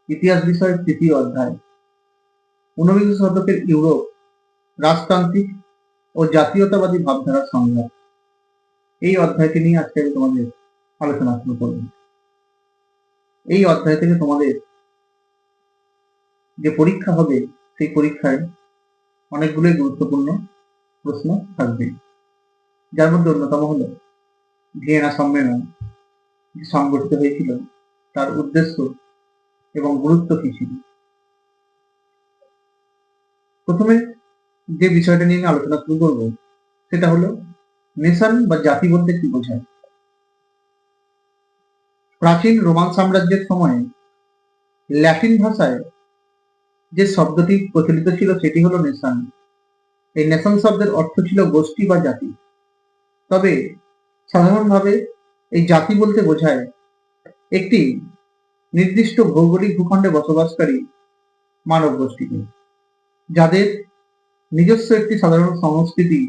ইতিহাস বিষয়ের তৃতীয় অধ্যায়। ঊনবিংশ শতকের ইউরোপ, রাজতান্ত্রিক ও জাতীয়তাবাদী ভাবধারার সংঘাত। এই অধ্যায়টি নিয়ে আজকে আমি তোমাদের আলোচনা শুরু করব। এই অধ্যায় থেকে তোমাদের যে পরীক্ষা হবে, সেই পরীক্ষায় অনেকগুলোই গুরুত্বপূর্ণ প্রশ্ন থাকবে, যার মধ্যে অন্যতম হল ভিয়েনা সম্মেলন সংগঠিত হয়েছিল, তার উদ্দেশ্য এবং গুরুত্ব কি ছিল। প্রথমে যে বিষয়টা নিয়ে আলোচনা শুরু করব সেটা হলো নেশন বা জাতি বলতে কি বোঝায়। প্রাচীন রোমান সাম্রাজ্যের সময়ে ল্যাটিন ভাষায় যে শব্দটি প্রচলিত ছিল সেটি হলো নেশন। এই নেশন শব্দের অর্থ ছিল গোষ্ঠী বা জাতি। তবে সাধারণভাবে এই জাতি বলতে বোঝায় একটি নির্দিষ্ট ভৌগোলিক ভূখণ্ডে বসবাসকারী মানব গোষ্ঠীকে, যাদের নিজস্ব একটি সাধারণ সংস্কৃতি,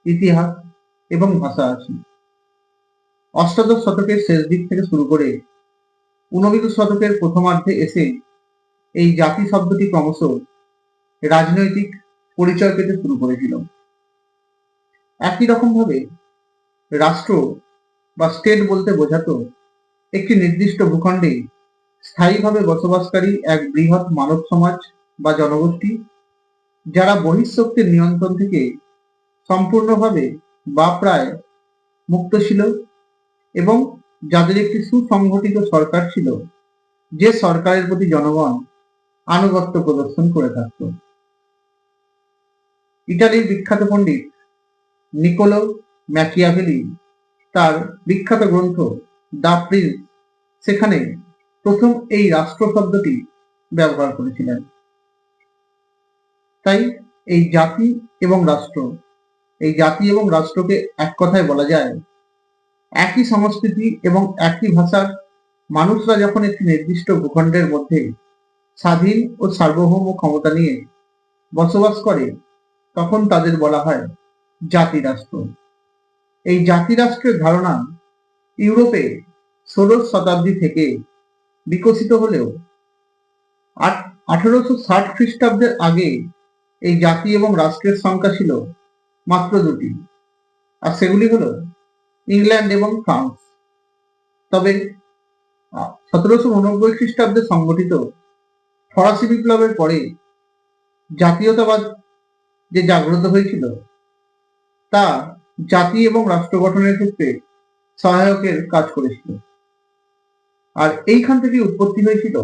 ইতিহাস এবং ভাষা আছে। অষ্টাদশ শতকের শেষ দিক থেকে শুরু করে ঊনবিংশ শতকের প্রথমার্ধে এসে এই জাতি শব্দটি ক্রমশ রাজনৈতিক পরিচয় পেতে শুরু করেছিল। একই রকম ভাবে রাষ্ট্র বা স্টেট বলতে বোঝাতো একটি নির্দিষ্ট ভূখণ্ডে স্থায়ীভাবে বসবাসকারী এক বৃহৎ মানব সমাজ বা জনগোষ্ঠী, যারা বহিঃশক্তির নিয়ন্ত্রণ থেকে সম্পূর্ণভাবে বা প্রায় মুক্ত ছিল এবং যাদের একটি সুসংগঠিত সরকার ছিল, যে সরকারের প্রতি জনগণ আনুগত্য প্রদর্শন করে থাকত। ইটালির বিখ্যাত পণ্ডিত নিকোলো ম্যাকিয়াভেলি তার বিখ্যাত গ্রন্থ দ্য প্রিন্স, সেখানে প্রথম এই রাষ্ট্র শব্দটি ব্যবহার করেছিলেন। তাই এই জাতি এবং রাষ্ট্রকে এক কথায় বলা যায় একই সংস্কৃতি এবং একই ভাষার মানুষরা যখন একটি নির্দিষ্ট ভূখণ্ডের মধ্যে স্বাধীন ও সার্বভৌম ক্ষমতা নিয়ে বসবাস করে, তখন তাদের বলা হয় জাতিরাষ্ট্র। এই জাতিরাষ্ট্রের ধারণা ইউরোপে ১৬শ শতাব্দী থেকে বিকশিত হলেও 1860 খ্রিস্টাব্দের আগে এই জাতি এবং রাষ্ট্রের সংখ্যা ছিল মাত্র দুটি, আর সেগুলি হলো ইংল্যান্ড এবং ফ্রান্স। তবে 1789 খ্রিস্টাব্দে সংগঠিত ফরাসি বিপ্লবের পরে জাতীয়তাবাদ যে জাগ্রত হয়েছিল, তা জাতি এবং রাষ্ট্র গঠনের ক্ষেত্রে সহায়কের কাজ করেছিল। আর এইখান থেকে উৎপত্তি হয়েছিল